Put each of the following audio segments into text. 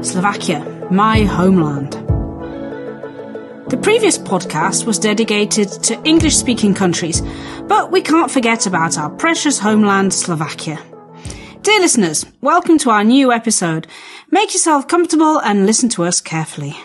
Slovakia, my homeland. The previous podcast was dedicated to English-speaking countries, but we can't forget about our precious homeland, Slovakia. Dear listeners, welcome to our new episode. Make yourself comfortable and listen to us carefully.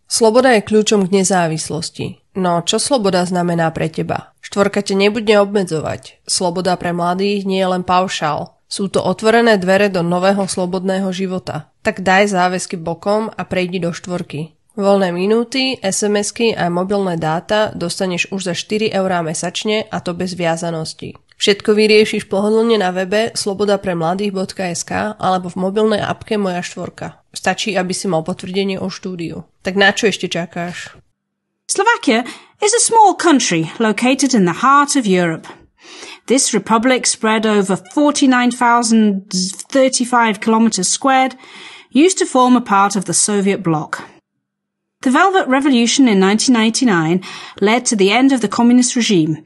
Sloboda je kľúčom k nezávislosti. No, čo sloboda znamená pre teba? Štvorka ťa nebude obmedzovať. Sloboda pre mladých nie je len paušál. Sú to otvorené dvere do nového slobodného života. Tak daj záväzky bokom a prejdi do štvorky. Voľné minúty, SMS-ky a mobilné dáta dostaneš už za 4 eurá mesačne, a to bez viazanosti. Všetko vyriešiš pohodlne na webe slobodapremladých.sk alebo v mobilnej appke Moja štvorka. Stačí, aby si mal potvrdenie o štúdiu. Tak na čo ešte čakáš? Slovakia is a small country located in the heart of Europe. This republic, spread over 49,035 kilometers squared, used to form a part of the Soviet bloc. The Velvet Revolution in 1999 led to the end of the communist regime,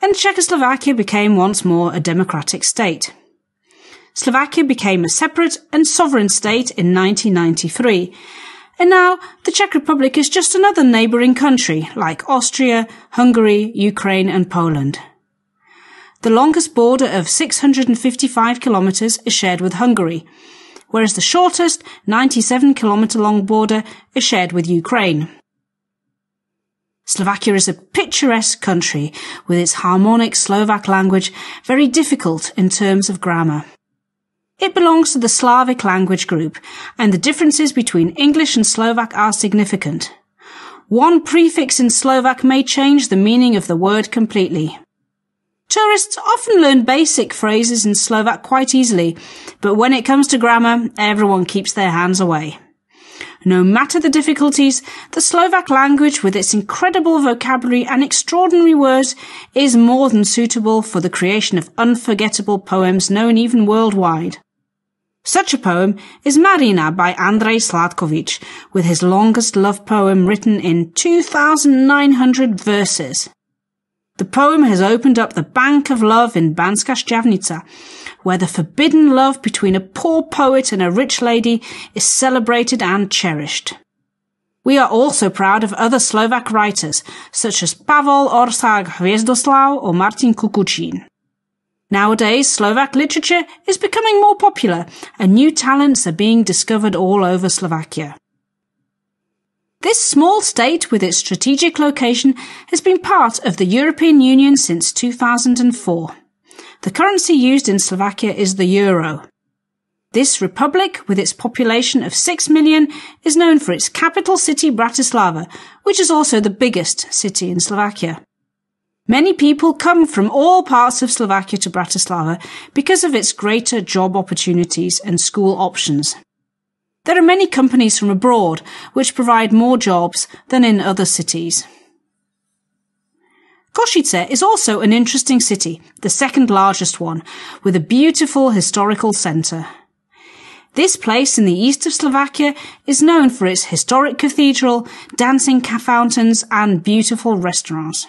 and Czechoslovakia became once more a democratic state. Slovakia became a separate and sovereign state in 1993, and now the Czech Republic is just another neighbouring country like Austria, Hungary, Ukraine and Poland. The longest border of 655 kilometres is shared with Hungary, whereas the shortest 97-kilometre-long border is shared with Ukraine. Slovakia is a picturesque country with its harmonic Slovak language very difficult in terms of grammar. It belongs to the Slavic language group, and the differences between English and Slovak are significant. One prefix in Slovak may change the meaning of the word completely. Tourists often learn basic phrases in Slovak quite easily, but when it comes to grammar, everyone keeps their hands away. No matter the difficulties, the Slovak language, with its incredible vocabulary and extraordinary words, is more than suitable for the creation of unforgettable poems known even worldwide. Such a poem is Marina by Andrej Sládkovič, with his longest love poem written in 2,900 verses. The poem has opened up the bank of love in Banská Štiavnica, where the forbidden love between a poor poet and a rich lady is celebrated and cherished. We are also proud of other Slovak writers, such as Pavol Orsák Hviezdoslav or Martin Kukučín. Nowadays, Slovak literature is becoming more popular, and new talents are being discovered all over Slovakia. This small state, with its strategic location, has been part of the European Union since 2004. The currency used in Slovakia is the euro. This republic, with its population of 6 million, is known for its capital city Bratislava, which is also the biggest city in Slovakia. Many people come from all parts of Slovakia to Bratislava because of its greater job opportunities and school options. There are many companies from abroad which provide more jobs than in other cities. Košice is also an interesting city, the second largest one, with a beautiful historical centre. This place in the east of Slovakia is known for its historic cathedral, dancing fountains and beautiful restaurants.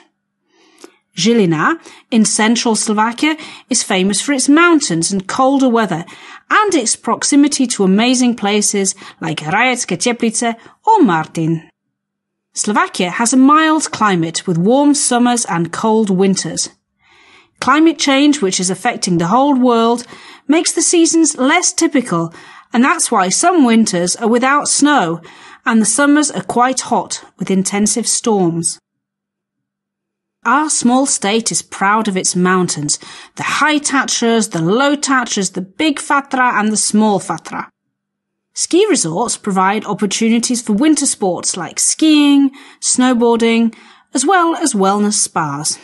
Žilina, in central Slovakia, is famous for its mountains and colder weather, and its proximity to amazing places like Rajecké Teplice or Martin. Slovakia has a mild climate with warm summers and cold winters. Climate change, which is affecting the whole world, makes the seasons less typical, and that's why some winters are without snow, and the summers are quite hot with intensive storms. Our small state is proud of its mountains, the high Tatras, the low Tatras, the big Fatra and the small Fatra. Ski resorts provide opportunities for winter sports like skiing, snowboarding, as well as wellness spas.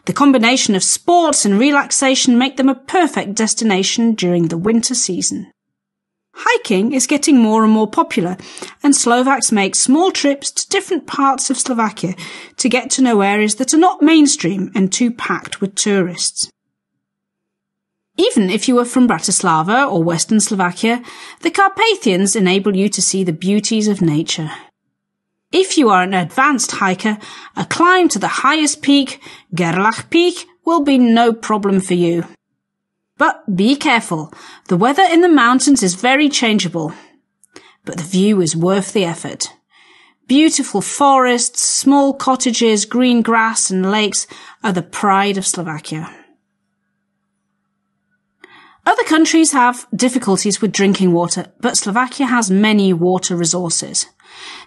The combination of sports and relaxation make them a perfect destination during the winter season. Hiking is getting more and more popular, and Slovaks make small trips to different parts of Slovakia to get to know areas that are not mainstream and too packed with tourists. Even if you are from Bratislava or Western Slovakia, the Carpathians enable you to see the beauties of nature. If you are an advanced hiker, a climb to the highest peak, Gerlach Peak, will be no problem for you. But be careful, the weather in the mountains is very changeable. but the view is worth the effort. Beautiful forests, small cottages, green grass and lakes are the pride of Slovakia. Other countries have difficulties with drinking water, but Slovakia has many water resources.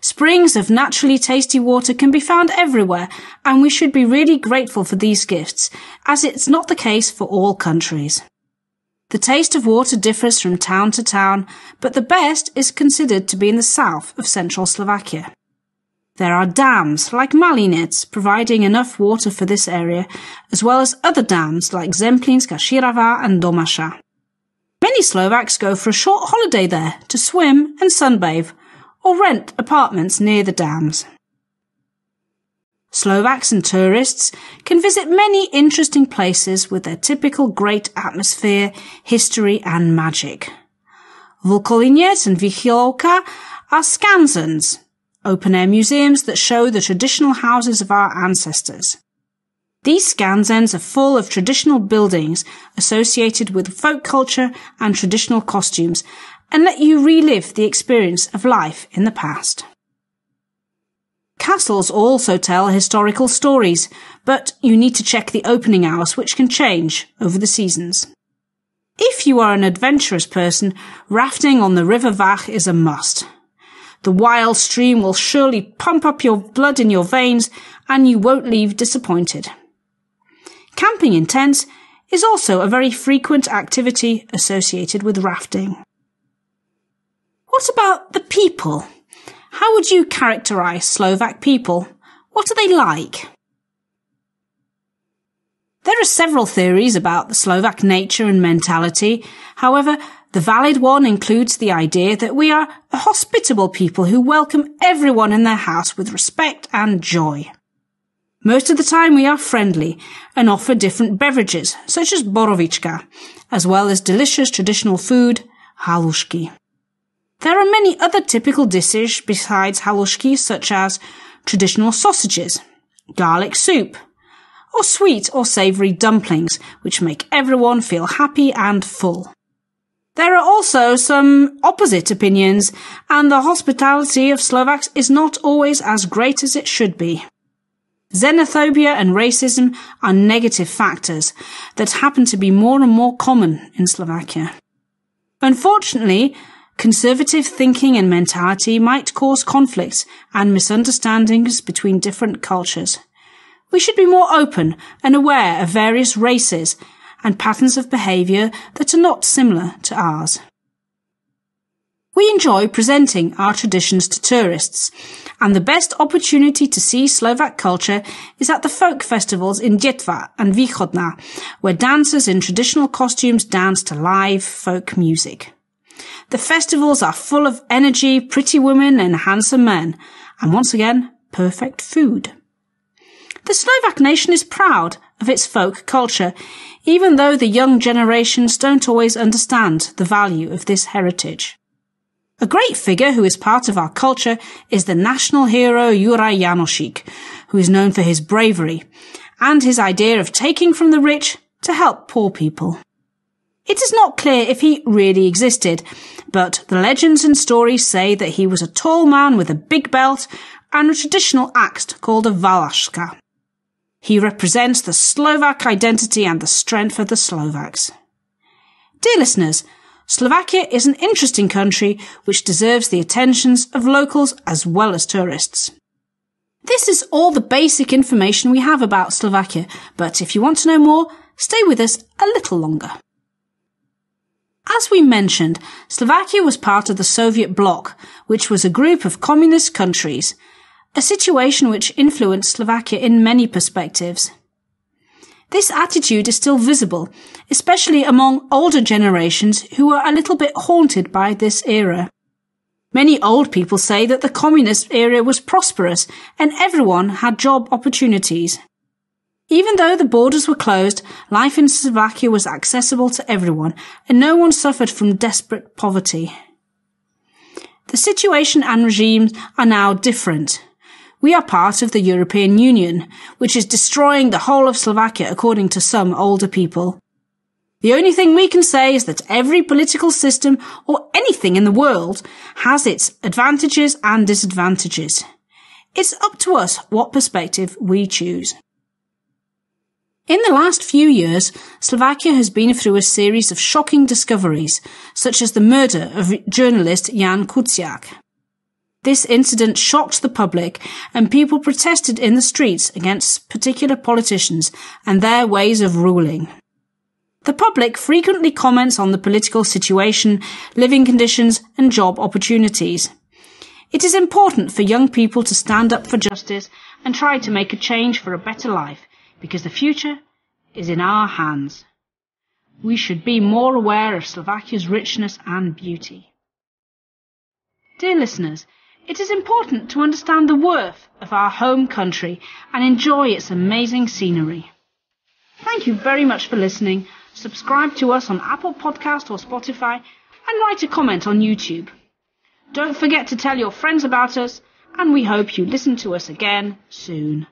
Springs of naturally tasty water can be found everywhere, and we should be really grateful for these gifts, as it's not the case for all countries. The taste of water differs from town to town, but the best is considered to be in the south of central Slovakia. There are dams like Malinec providing enough water for this area, as well as other dams like Zemplínska Širava and Domaša. Many Slovaks go for a short holiday there to swim and sunbathe, or rent apartments near the dams. Slovaks and tourists can visit many interesting places with their typical great atmosphere, history and magic. Vlkolínec and Vychilovka are skanzens, open-air museums that show the traditional houses of our ancestors. These skanzens are full of traditional buildings associated with folk culture and traditional costumes and let you relive the experience of life in the past. Castles also tell historical stories, but you need to check the opening hours, which can change over the seasons. If you are an adventurous person, rafting on the River Vach is a must. The wild stream will surely pump up your blood in your veins, and you won't leave disappointed. Camping in tents is also a very frequent activity associated with rafting. What about the people? How would you characterize Slovak people? What are they like? There are several theories about the Slovak nature and mentality. However, the valid one includes the idea that we are a hospitable people who welcome everyone in their house with respect and joy. Most of the time we are friendly and offer different beverages, such as borovička, as well as delicious traditional food, halušky. There are many other typical dishes besides halušky, such as traditional sausages, garlic soup, or sweet or savoury dumplings, which make everyone feel happy and full. There are also some opposite opinions, and the hospitality of Slovaks is not always as great as it should be. Xenophobia and racism are negative factors that happen to be more and more common in Slovakia. Unfortunately, conservative thinking and mentality might cause conflicts and misunderstandings between different cultures. We should be more open and aware of various races and patterns of behaviour that are not similar to ours. We enjoy presenting our traditions to tourists, and the best opportunity to see Slovak culture is at the folk festivals in Detva and Východná, where dancers in traditional costumes dance to live folk music. The festivals are full of energy, pretty women and handsome men, and once again, perfect food. The Slovak nation is proud of its folk culture, even though the young generations don't always understand the value of this heritage. A great figure who is part of our culture is the national hero Juraj Janošík, who is known for his bravery, and his idea of taking from the rich to help poor people. It is not clear if he really existed, but the legends and stories say that he was a tall man with a big belt and a traditional axe called a valaška. He represents the Slovak identity and the strength of the Slovaks. Dear listeners, Slovakia is an interesting country which deserves the attentions of locals as well as tourists. This is all the basic information we have about Slovakia, but if you want to know more, stay with us a little longer. As we mentioned, Slovakia was part of the Soviet bloc, which was a group of communist countries, a situation which influenced Slovakia in many perspectives. This attitude is still visible, especially among older generations who are a little bit haunted by this era. Many old people say that the communist era was prosperous and everyone had job opportunities. Even though the borders were closed, life in Slovakia was accessible to everyone, and no one suffered from desperate poverty. The situation and regimes are now different. We are part of the European Union, which is destroying the whole of Slovakia according to some older people. The only thing we can say is that every political system or anything in the world has its advantages and disadvantages. It's up to us what perspective we choose. In the last few years, Slovakia has been through a series of shocking discoveries, such as the murder of journalist Jan Kuciak. This incident shocked the public, and people protested in the streets against particular politicians and their ways of ruling. The public frequently comments on the political situation, living conditions, and job opportunities. It is important for young people to stand up for justice and try to make a change for a better life, because the future is in our hands. We should be more aware of Slovakia's richness and beauty. Dear listeners, it is important to understand the worth of our home country and enjoy its amazing scenery. Thank you very much for listening. Subscribe to us on Apple Podcast or Spotify and write a comment on YouTube. Don't forget to tell your friends about us, and we hope you listen to us again soon.